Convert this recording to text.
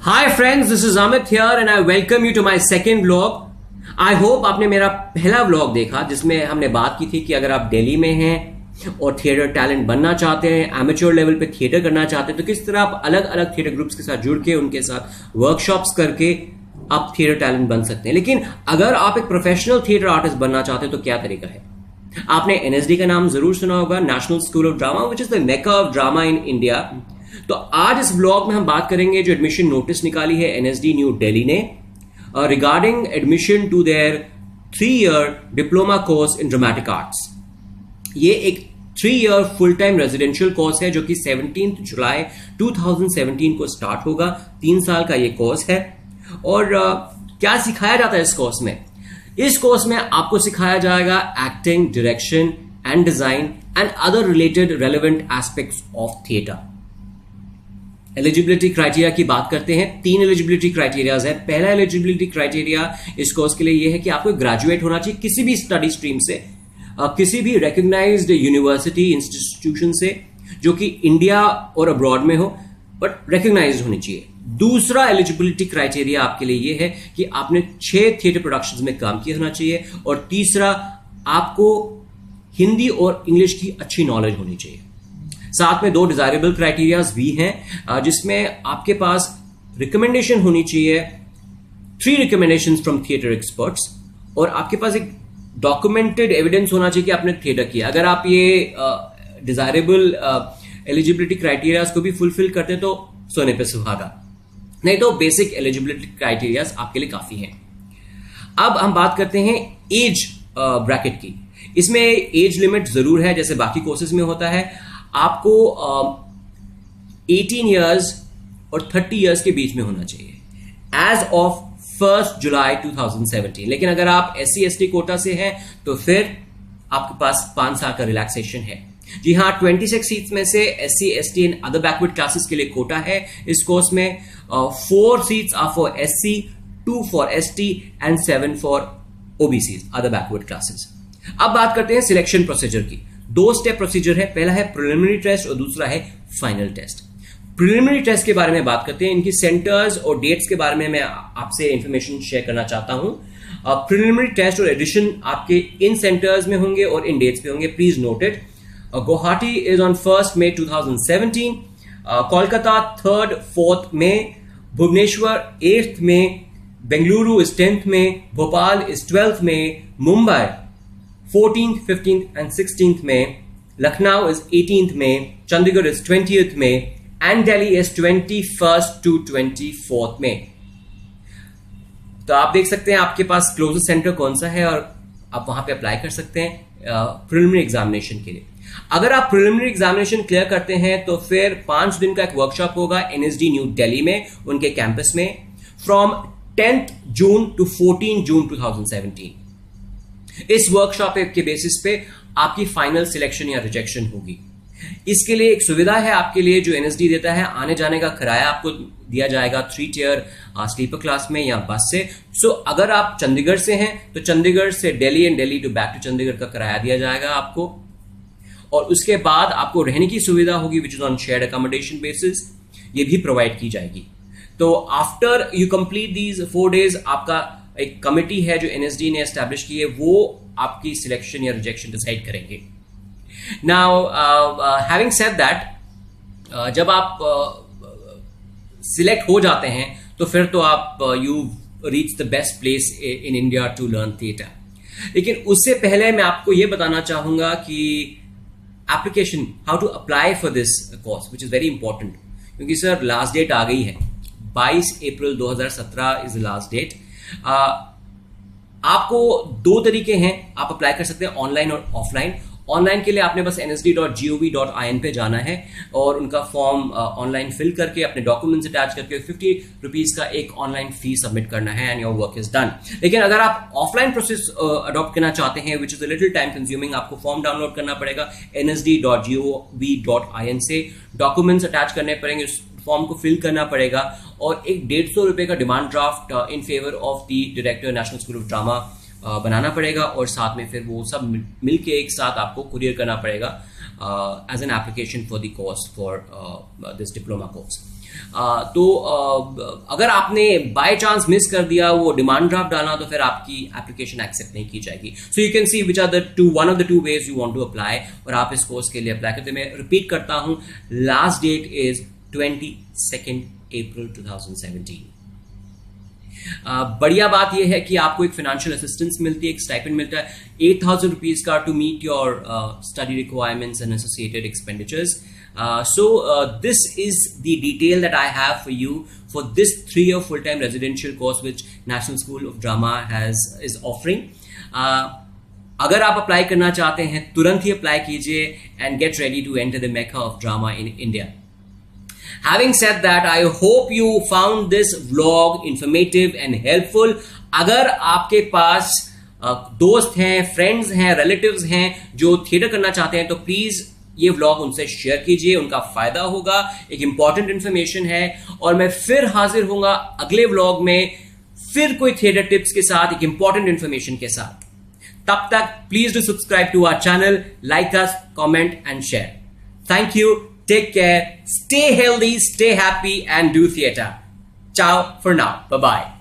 Hi friends, this is Amit here and I welcome you to my second vlog. I hope आपने मेरा पहला vlog देखा जिसमें हमने बात की थी कि अगर आप दिल्ली में हैं और थिएटर टैलेंट बनना चाहते हैं, एमेच्योर लेवल पे थिएटर करना चाहते हैं, तो किस तरह आप अलग अलग थिएटर ग्रुप्स के साथ जुड़ के उनके साथ वर्कशॉप्स करके आप थिएटर टैलेंट बन सकते हैं। लेकिन अगर आप एक प्रोफेशनल थिएटर आर्टिस्ट बनना चाहते हैं तो क्या तरीका है? आपने एनएसडी का नाम जरूर सुना होगा, national School of drama, which is the Mecca of drama in India. तो आज इस ब्लॉग में हम बात करेंगे जो एडमिशन नोटिस निकाली है एनएसडी न्यू दिल्ली ने regarding admission to their 3-year diploma course in dramatic arts. ये एक 3-year full time residential course है जो कि 17 जुलाई 2017 को स्टार्ट होगा। 3 साल का ये कोर्स है। और क्या सिखाया जाता है इस कोर्स में? इस कोर्स में आपको सिखाया जाएगा acting, direction and design and other related relevant aspects of theatre. Eligibility criteria की बात करते हैं। 3 एलिजिबिलिटी क्राइटेरियाज है। पहला एलिजिबिलिटी क्राइटेरिया इस कोर्स के लिए यह है कि आपको ग्रेजुएट होना चाहिए किसी भी स्टडी स्ट्रीम से, किसी भी रिकॉग्नाइज्ड यूनिवर्सिटी इंस्टीट्यूशन से जो कि इंडिया और अब्रॉड में हो, बट रिकॉग्नाइज्ड होनी चाहिए। दूसरा एलिजिबिलिटी क्राइटेरिया आपके लिए यह है कि आपने 6 थिएटर प्रोडक्शंस में काम किया होना चाहिए। और तीसरा, आपको हिंदी और इंग्लिश की अच्छी नॉलेज होनी चाहिए। साथ में 2 डिजायरेबल क्राइटेरियाज भी हैं जिसमें आपके पास रिकमेंडेशन होनी चाहिए, 3 रिकमेंडेशंस फ्रॉम थिएटर एक्सपर्ट्स, और आपके पास एक डॉक्यूमेंटेड एविडेंस होना चाहिए कि आपने थिएटर किया। अगर आप ये डिजायरेबल एलिजिबिलिटी क्राइटेरियाज को भी फुलफिल करते तो सोने पे सुहागा, नहीं तो बेसिक एलिजिबिलिटी क्राइटेरियाज आपके लिए काफी हैं। अब हम बात करते हैं एज ब्रैकेट की। इसमें एज लिमिट जरूर है जैसे बाकी कोर्सेज में होता है। आपको 18 इयर्स और 30 इयर्स के बीच में होना चाहिए एज ऑफ 1 जुलाई 2017। लेकिन अगर आप SC ST कोटा से हैं तो फिर आपके पास 5 साल का रिलैक्सेशन है। जी हाँ, 26 सीट्स में से SC ST and other backward classes के लिए कोटा है इस कोर्स में। 4 seats are for SC, 2 for ST and 7 for OBCs, other backward classes. अब बात करते हैं सिलेक्शन प्रोसीजर की। 2 स्टेप प्रोसीजर है। पहला है प्रिलिमिनरी टेस्ट और दूसरा है फाइनल टेस्ट। प्रिलिमिनरी टेस्ट के बारे में बात करते हैं। इनकी सेंटर्स और डेट्स के बारे में मैं आपसे इंफॉर्मेशन शेयर करना चाहता हूं। प्रिलिमिनरी टेस्ट और एडिशन आपके इन सेंटर्स में होंगे और इन डेट्स पे होंगे। Please note it. Guwahati is on 1 May 2017, Kolkata 3rd 4th में, भुवनेश्वर 8th में, बेंगलुरु इज 10th में, भोपाल इज 12th में, Mumbai 14th, 15th and 16th में, लखनऊ इज 18th में, चंडीगढ़ इज 20th में and Delhi is 21st to 24th में। तो आप देख सकते हैं आपके पास क्लोजेस्ट सेंटर कौन सा है और आप वहां पे अप्लाई कर सकते हैं प्रिलिमिनरी एग्जामिनेशन के लिए। अगर आप प्रिलिमिनरी एग्जामिनेशन क्लियर करते हैं तो फिर 5 दिन का एक वर्कशॉप होगा एनएसडी न्यू दिल्ली में, उनके कैंपस में, फ्रॉम 10th जून टू 14 जून 2017। इस वर्कशॉप के बेसिस पे आपकी फाइनल सिलेक्शन या रिजेक्शन होगी। इसके लिए एक सुविधा है आपके लिए जो एनएसडी देता है। आने जाने का किराया आपको दिया जाएगा 3-tier स्लीपर क्लास में या बस से। सो अगर आप चंडीगढ़ से हैं तो चंडीगढ़ से Delhi and Delhi to back to Chandigarh का किराया दिया जाएगा आपको। और उसके बाद आपको रहने की सुविधा होगी which is on shared accommodation basis, ये भी प्रोवाइड की जाएगी। तो after you complete these 4 days आपका एक कमिटी है जो एनएसडी ने एस्टैब्लिश की है, वो आपकी सिलेक्शन या रिजेक्शन डिसाइड करेंगे। नाउ हैविंग सेड दैट, जब आप सिलेक्ट हो जाते हैं तो फिर तो आप you reach the best place in India to learn theatre. लेकिन उससे पहले मैं आपको यह बताना चाहूंगा कि application, how to apply for this course, which is very important, क्योंकि सर लास्ट डेट आ गई है। 22 April 2017 is the last date. आपको 2 तरीके हैं आप अप्लाई कर सकते हैं, ऑनलाइन और ऑफलाइन। ऑनलाइन के लिए आपने बस nsd.gov.in पे जाना है और उनका फॉर्म ऑनलाइन फिल करके अपने डॉक्यूमेंट्स अटैच करके 50 रुपीज का एक ऑनलाइन फी सबमिट करना है and your work is done. लेकिन अगर आप ऑफलाइन प्रोसेस अडॉप्ट करना चाहते हैं which is a little time consuming, आपको फॉर्म डाउनलोड करना पड़ेगा nsd.gov.in से, डॉक्यूमेंट्स अटैच करने पड़ेंगे, उस फॉर्म को फिल करना पड़ेगा और एक 150 रुपए का demand draft in favour of the director National School of Drama बनाना पड़ेगा और साथ में फिर वो सब मिलके एक साथ आपको कुरियर करना पड़ेगा as an application for the course for this diploma course. तो अगर आपने बाय चांस मिस कर दिया वो डिमांड ड्राफ्ट डालना तो फिर आपकी एप्लीकेशन एक्सेप्ट नहीं की जाएगी. So you can see which are one of the two ways you want to apply और आप इस कोर्स के लिए अप्लाई करते. मैं रिपीट करता हूं, लास्ट डेट इज 22 अप्रैल 2017. बढ़िया बात यह है कि आपको एक फाइनेंशियल असिस्टेंस मिलती है, एक स्टाइपेंड मिलता है 8,000 रुपीज का to meet your study requirements and associated expenditures. So this is the detail that I have for you for this 3-year full-time residential course which National School of Drama is offering. अगर आप apply करना चाहते हैं तुरंत ही apply कीजिए and get ready to enter the Mecca of drama in India. Having said that, I hope you found this vlog informative and helpful. अगर आपके पास दोस्त हैं, फ्रेंड्स हैं, रिलेटिव्स हैं जो थिएटर करना चाहते हैं तो प्लीज ये व्लॉग उनसे शेयर कीजिए, उनका फायदा होगा. एक इंपॉर्टेंट इंफॉर्मेशन है और मैं फिर हाजिर होऊंगा अगले व्लॉग में फिर कोई थिएटर टिप्स के साथ, एक इंपॉर्टेंट इंफॉर्मेशन के साथ. तब तक please do subscribe to our channel, like us, comment and share. Thank you, take care, stay healthy, stay happy and do theatre. Ciao for now. Bye-bye.